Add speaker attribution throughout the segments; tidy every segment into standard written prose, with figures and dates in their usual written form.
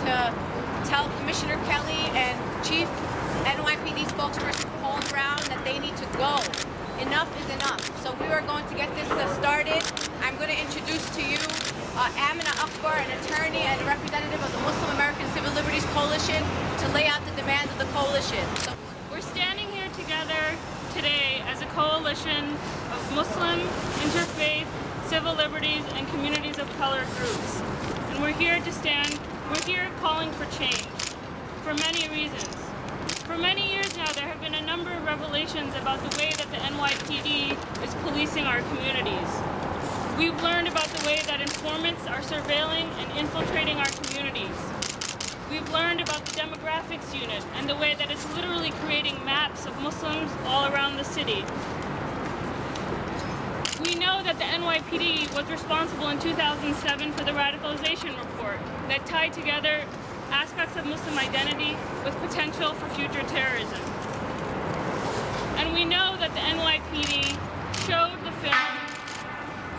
Speaker 1: to tell Commissioner Kelly and Chief NYPD spokesperson Browne that they need to go. Enough is enough. So we are going to get this started. I'm going to introduce to you Amna Akbar, an attorney and a representative of the Muslim American Civil Liberties Coalition, to lay out the demands of the coalition. So
Speaker 2: we're standing here together today as a coalition of Muslim, interfaith, civil liberties, and communities of color groups. And we're here to stand, we're here calling for change for many reasons. For many years now, there have been a number of revelations about the way that the NYPD is policing our communities. We've learned about the way that informants are surveilling and infiltrating our communities. We've learned about the demographics unit and the way that it's literally creating maps of Muslims all around the city. We know that the NYPD was responsible in 2007 for the radicalization report that tied together aspects of Muslim identity with potential for future terrorism. And we know that the NYPD showed the film,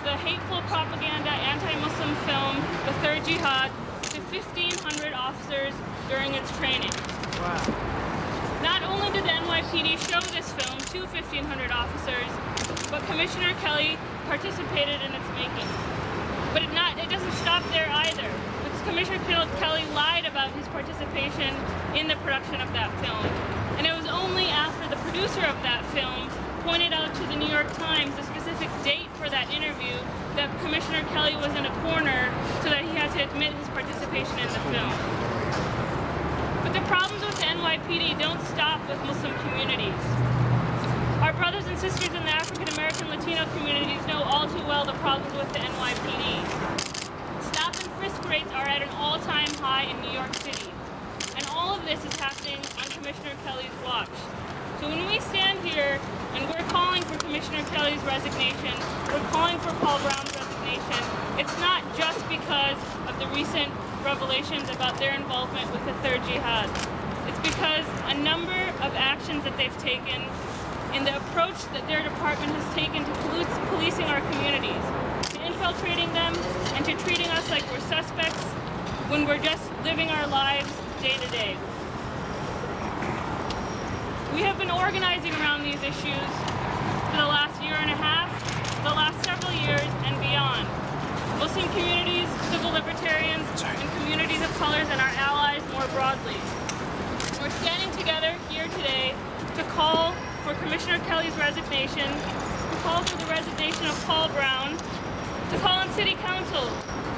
Speaker 2: the hateful propaganda anti-Muslim film, The Third Jihad, to 1,500 officers during its training. Wow. Not only did the NYPD show this film to 1,500 officers, but Commissioner Kelly participated in its making. But it doesn't stop there either. Commissioner Kelly lied about his participation in the production of that film. And it was only after the producer of that film pointed out to the New York Times the specific date for that interview that Commissioner Kelly was in a corner so that he had to admit his participation in the film. But the problems with the NYPD don't stop with Muslim communities. Our brothers and sisters in the African American Latino communities know all too well the problems with the NYPD. Risk rates are at an all-time high in New York City. And all of this is happening on Commissioner Kelly's watch. So when we stand here and we're calling for Commissioner Kelly's resignation, we're calling for Paul Browne's resignation, it's not just because of the recent revelations about their involvement with the Third Jihad. It's because a number of actions that they've taken in the approach that their department has taken to policing our communities, infiltrating them and to treating us like we're suspects when we're just living our lives day to day. We have been organizing around these issues for the last year and a half, the last several years, and beyond. Muslim communities, civil libertarians, and communities of colors, and our allies more broadly. We're standing together here today to call for Commissioner Kelly's resignation, to call for the resignation of Paul Browne, to call on City Council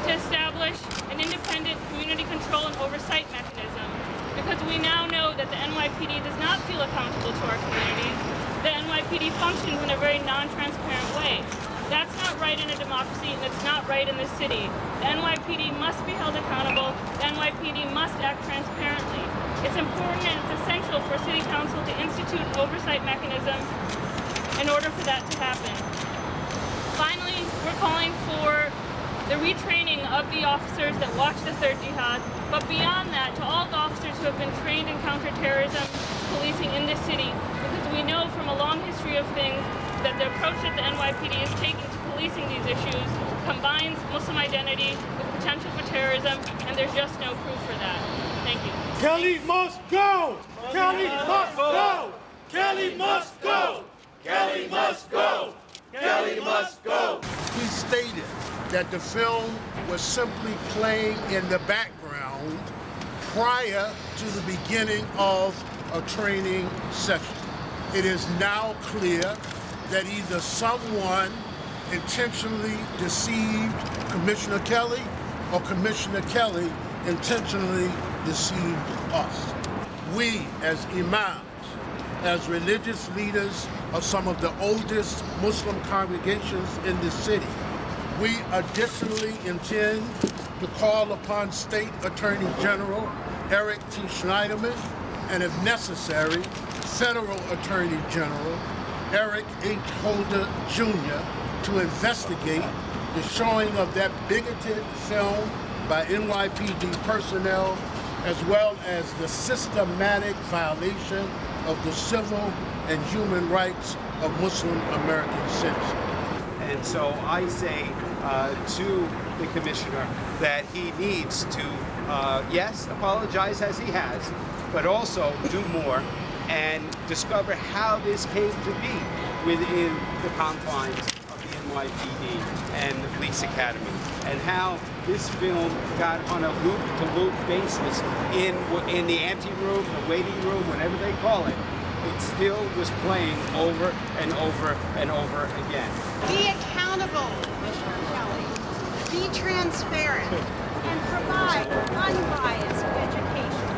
Speaker 2: to establish an independent community control and oversight mechanism, because we now know that the NYPD does not feel accountable to our communities. The NYPD functions in a very non-transparent way. That's not right in a democracy, and it's not right in this city. The NYPD must be held accountable. The NYPD must act transparently. It's important and it's essential for City Council to institute an oversight mechanism in order for that to happen. Finally, we're calling for the retraining of the officers that watch the Third Jihad, but beyond that, to all the officers who have been trained in counterterrorism policing in this city, because we know from a long history of things that the approach that the NYPD is taking to policing these issues combines Muslim identity with potential for terrorism, and there's just no proof for that. Thank you.
Speaker 3: Kelly must go! Kelly must go! Kelly must go! Kelly must go! Kelly must go!
Speaker 4: He stated that the film was simply playing in the background prior to the beginning of a training session. It is now clear that either someone intentionally deceived Commissioner Kelly or Commissioner Kelly intentionally deceived us. We as imams, as religious leaders of some of the oldest Muslim congregations in the city, we additionally intend to call upon State Attorney General Eric T. Schneiderman and, if necessary, Federal Attorney General Eric H. Holder Jr. to investigate the showing of that bigoted film by NYPD personnel, as well as the systematic violation of the civil and human rights of Muslim American citizens.
Speaker 5: And so I say to the commissioner that he needs to, yes, apologize as he has, but also do more and discover how this came to be within the confines of the NYPD and the police academy, and how this film got on a loop-to-loop basis in the ante room, the waiting room, whatever they call it. It still was playing over and over and over again.
Speaker 6: Be accountable, Commissioner Kelly. Be transparent and provide unbiased education.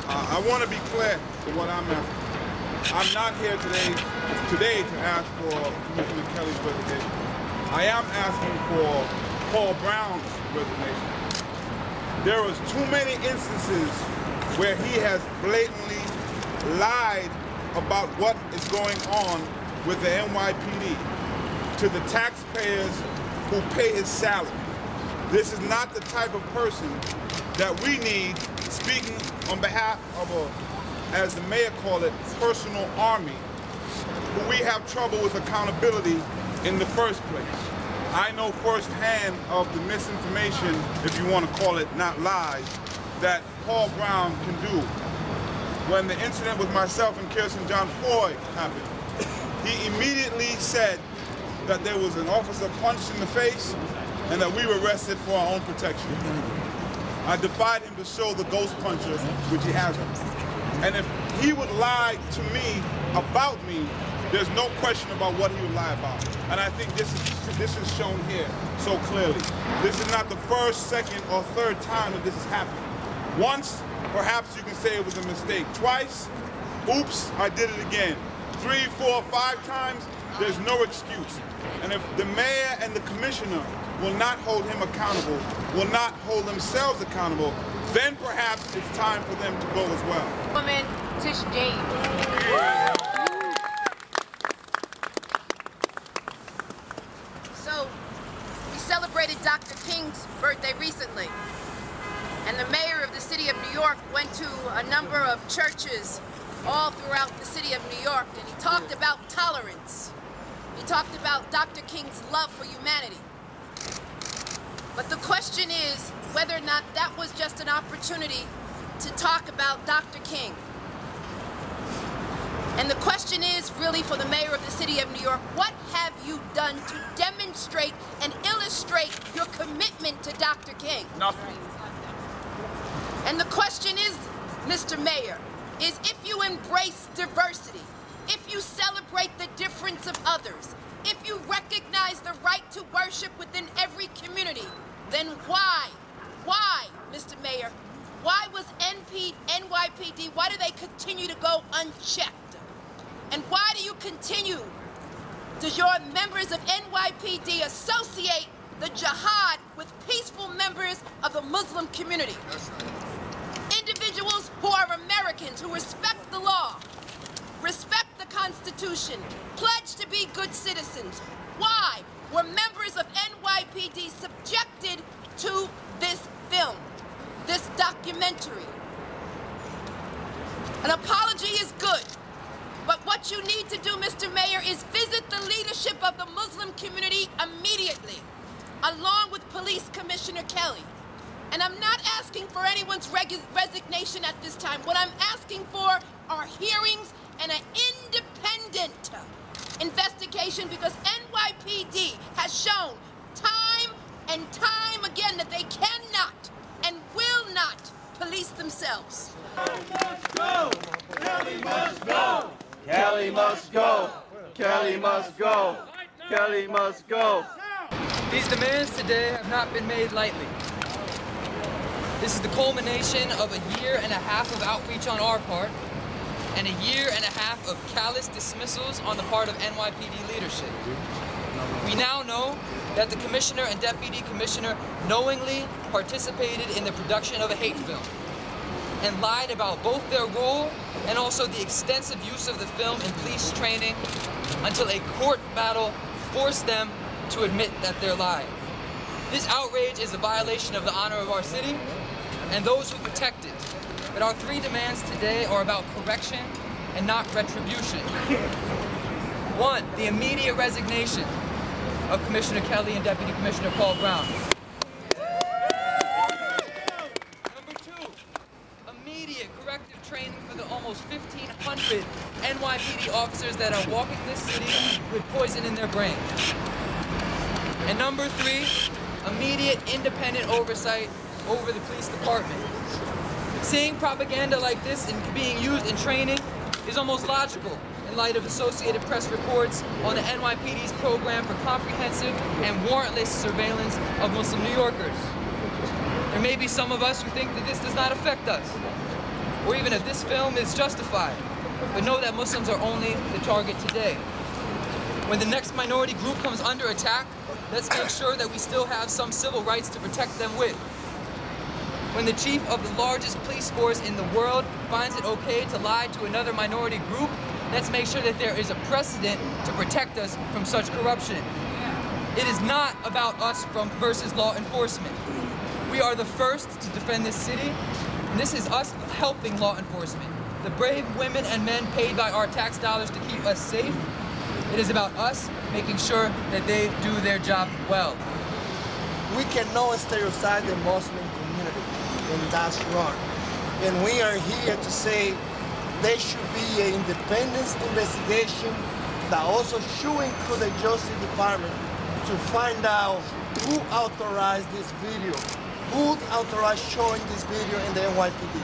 Speaker 7: I want to be clear to what I'm after. I'm not here today to ask for Commissioner Kelly's resignation. I am asking for Paul Browne's resignation. There was too many instances where he has blatantly lied about what is going on with the NYPD to the taxpayers who pay his salary. This is not the type of person that we need speaking on behalf of a, as the mayor called it, personal army, who we have trouble with accountability in the first place. I know firsthand of the misinformation, if you want to call it not lies, that Paul Browne can do. When the incident with myself and Kirsten John Floyd happened, he immediately said that there was an officer punched in the face and that we were arrested for our own protection. I defied him to show the ghost puncher, which he hasn't. And if he would lie to me about me, there's no question about what he would lie about. And I think this is shown here so clearly. This is not the first, second, or third time that this has happened. Once, perhaps you can say it was a mistake. Twice, oops, I did it again. 3, 4, 5 times, there's no excuse. And if the mayor and the commissioner will not hold him accountable, will not hold themselves accountable, then perhaps it's time for them to go as well.
Speaker 1: Woman Tish James.
Speaker 8: So, we celebrated Dr. King's birthday recently, and the mayor of the city of New York went to a number of churches all throughout the city of New York, and he talked about tolerance. He talked about Dr. King's love for humanity. But the question is whether or not that was just an opportunity to talk about Dr. King. And the question is really for the mayor of the city of New York, what have you done to demonstrate and illustrate your commitment to Dr. King?
Speaker 7: Nothing.
Speaker 8: And the question is, Mr. Mayor, is if you embrace diversity, if you celebrate the difference of others, if you recognize the right to worship within every community, then why, Mr. Mayor, why was NYPD, why do they continue to go unchecked? And why do you continue, does your members of NYPD associate the jihad with peaceful members of the Muslim community? Individuals who are Americans, who respect the law, respect the Constitution, pledge to be good citizens. Why were members of NYPD subjected to this film, this documentary? An apology is good, but what you need to do, Mr. Mayor, is visit the leadership of the Muslim community immediately, along with Police Commissioner Kelly. And I'm not asking for anyone's resignation at this time. What I'm asking for are hearings and an independent investigation, because NYPD has shown time and time again that they cannot and will not police themselves.
Speaker 3: Kelly must go! Kelly must go!
Speaker 9: Kelly must go! Kelly must go! Kelly must go!
Speaker 10: These demands today have not been made lightly. This is the culmination of a year and a half of outreach on our part and a year and a half of callous dismissals on the part of NYPD leadership. We now know that the commissioner and deputy commissioner knowingly participated in the production of a hate film and lied about both their role and also the extensive use of the film in police training until a court battle forced them to admit that they're lying. This outrage is a violation of the honor of our city and those who protect it. But our 3 demands today are about correction and not retribution. 1, the immediate resignation of Commissioner Kelly and Deputy Commissioner Paul Browne. Number 2, immediate corrective training for the almost 1,500 NYPD officers that are walking this city with poison in their brain. And number 3, immediate independent oversight over the police department. Seeing propaganda like this and being used in training is almost logical in light of Associated Press reports on the NYPD's program for comprehensive and warrantless surveillance of Muslim New Yorkers. There may be some of us who think that this does not affect us, or even if this film is justified, but know that Muslims are only the target today. When the next minority group comes under attack, let's make sure that we still have some civil rights to protect them with. When the chief of the largest police force in the world finds it okay to lie to another minority group, let's make sure that there is a precedent to protect us from such corruption. It is not about us versus law enforcement. We are the first to defend this city, and this is us helping law enforcement. The brave women and men paid by our tax dollars to keep us safe. It is about us making sure that they do their job well.
Speaker 11: We cannot stereotype the Muslim community, and that's wrong. And we are here to say there should be an independent investigation that also should include the Justice Department to find out who authorized this video, who authorized showing this video in the NYPD.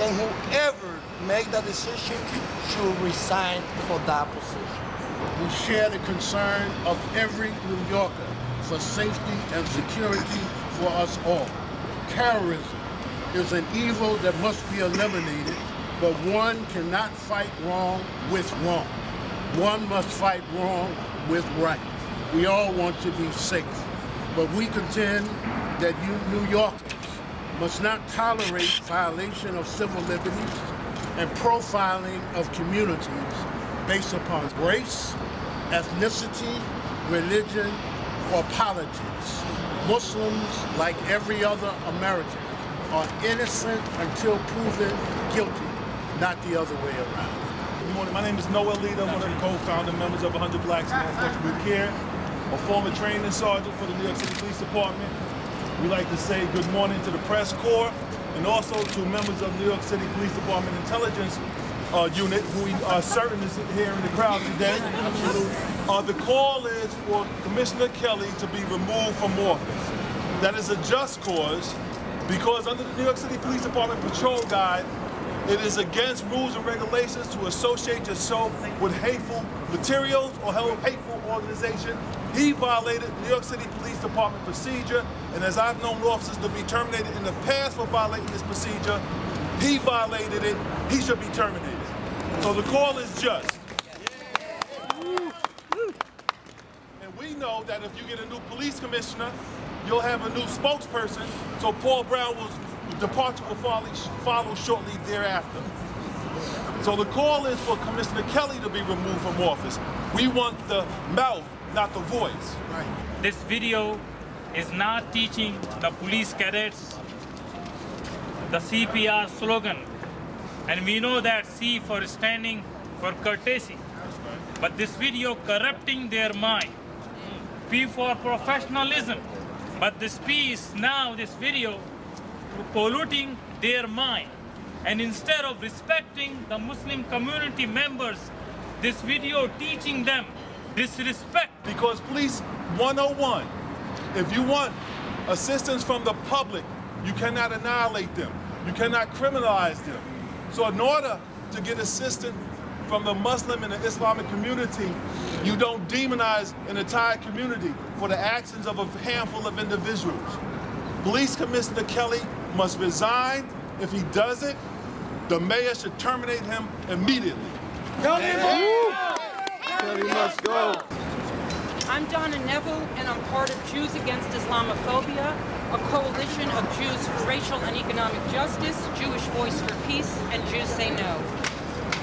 Speaker 11: And whoever make that decision should resign for that position.
Speaker 4: We share the concern of every New Yorker for safety and security for us all. Terrorism is an evil that must be eliminated, but one cannot fight wrong with wrong. One must fight wrong with right. We all want to be safe, but we contend that you New Yorkers must not tolerate violation of civil liberties and profiling of communities based upon race, ethnicity, religion, or politics. Muslims, like every other American, are innocent until proven guilty, not the other way around.
Speaker 3: Good morning. My name is Noah Leader. I'm one of the co-founder members of 100 Blacks for CAIR, a former training sergeant for the New York City Police Department. We like to say good morning to the press corps and also to members of New York City Police Department Intelligence Unit, who we are certain is here in the crowd today. The call is for Commissioner Kelly to be removed from office. That is a just cause, because under the New York City Police Department Patrol Guide, it is against rules and regulations to associate yourself with hateful materials or hateful organization. He violated New York City Police Department procedure, and as I've known officers to be terminated in the past for violating this procedure, he violated it, he should be terminated. So the call is just. And we know that if you get a new police commissioner, you'll have a new spokesperson, so Paul Browne's departure will follow shortly thereafter. So the call is for Commissioner Kelly to be removed from office. We want the mouth, not the voice.
Speaker 12: Right. This video is not teaching the police cadets the CPR slogan. And we know that C for standing for courtesy. But this video corrupting their mind. P for professionalism. But this P is now, this video, polluting their mind. And instead of respecting the Muslim community members, this video teaching them disrespect.
Speaker 3: Because Police 101, if you want assistance from the public, you cannot annihilate them. You cannot criminalize them. So in order to get assistance from the Muslim and the Islamic community, you don't demonize an entire community for the actions of a handful of individuals. Police Commissioner Kelly must resign. If he doesn't, the mayor should terminate him immediately.
Speaker 9: Kelly must go.
Speaker 13: I'm Donna Neville, and I'm part of Jews Against Islamophobia, a coalition of Jews for racial and economic justice, Jewish Voice for Peace, and Jews Say No.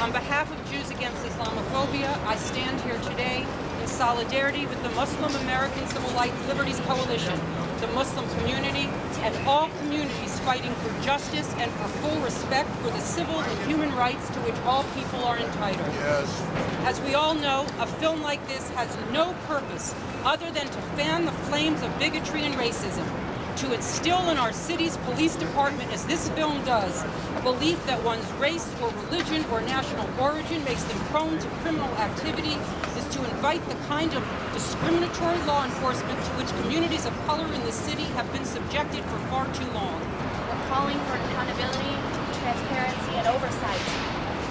Speaker 13: On behalf of Jews Against Islamophobia, I stand here today in solidarity with the Muslim American Civil Liberties Coalition, the Muslim community, and all communities fighting for justice and for full respect for the civil and human rights to which all people are entitled.
Speaker 4: Yes.
Speaker 13: As we all know, a film like this has no purpose other than to fan the flames of bigotry and racism, to instill in our city's police department, as this film does, a belief that one's race or religion or national origin makes them prone to criminal activity, is to invite the kind of discriminatory law enforcement to which communities of color in this city have been subjected for far too long.
Speaker 14: We're calling for accountability, transparency, and oversight.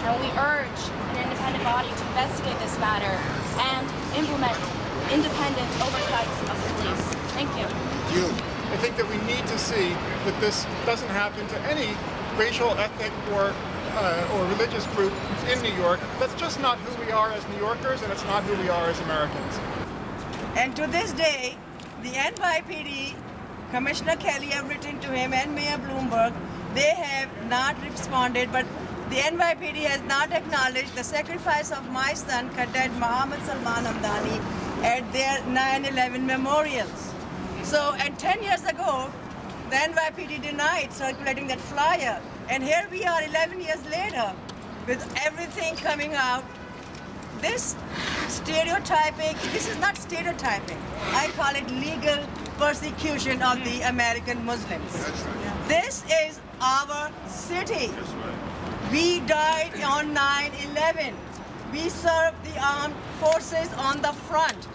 Speaker 14: And we urge an independent body to investigate this matter and implement independent oversight of the police. Thank you.
Speaker 15: I think that we need to see that this doesn't happen to any racial, ethnic, or religious group in New York. That's just not who we are as New Yorkers, and it's not who we are as Americans.
Speaker 16: And to this day, the NYPD, Commissioner Kelly have written to him and Mayor Bloomberg, they have not responded, but the NYPD has not acknowledged the sacrifice of my son, Cadet Mohammed Salman Hamdani, at their 9/11 memorials. So, and 10 years ago, the NYPD denied circulating that flyer. And here we are 11 years later with everything coming out. This stereotyping, this is not stereotyping. I call it legal persecution of the American Muslims. This is our city. We died on 9/11. We served the armed forces on the front.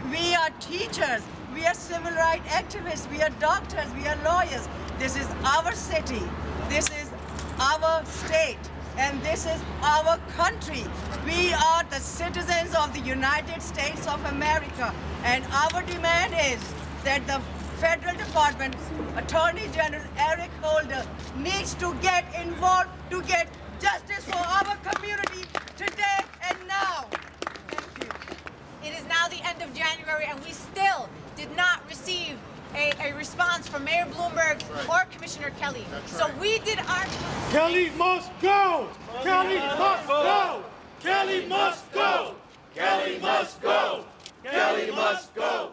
Speaker 16: We are teachers. We are civil rights activists, we are doctors, we are lawyers. This is our city, this is our state, and this is our country. We are the citizens of the United States of America, and our demand is that the Federal Department, Attorney General Eric Holder needs to get involved to get justice for our community today and now. Thank you.
Speaker 1: It is now the end of January, and we still did not receive a response from Mayor Bloomberg or Commissioner Kelly. So we did our...
Speaker 17: Kelly must go! Kelly must go! Kelly must go! Kelly must go! Kelly must go!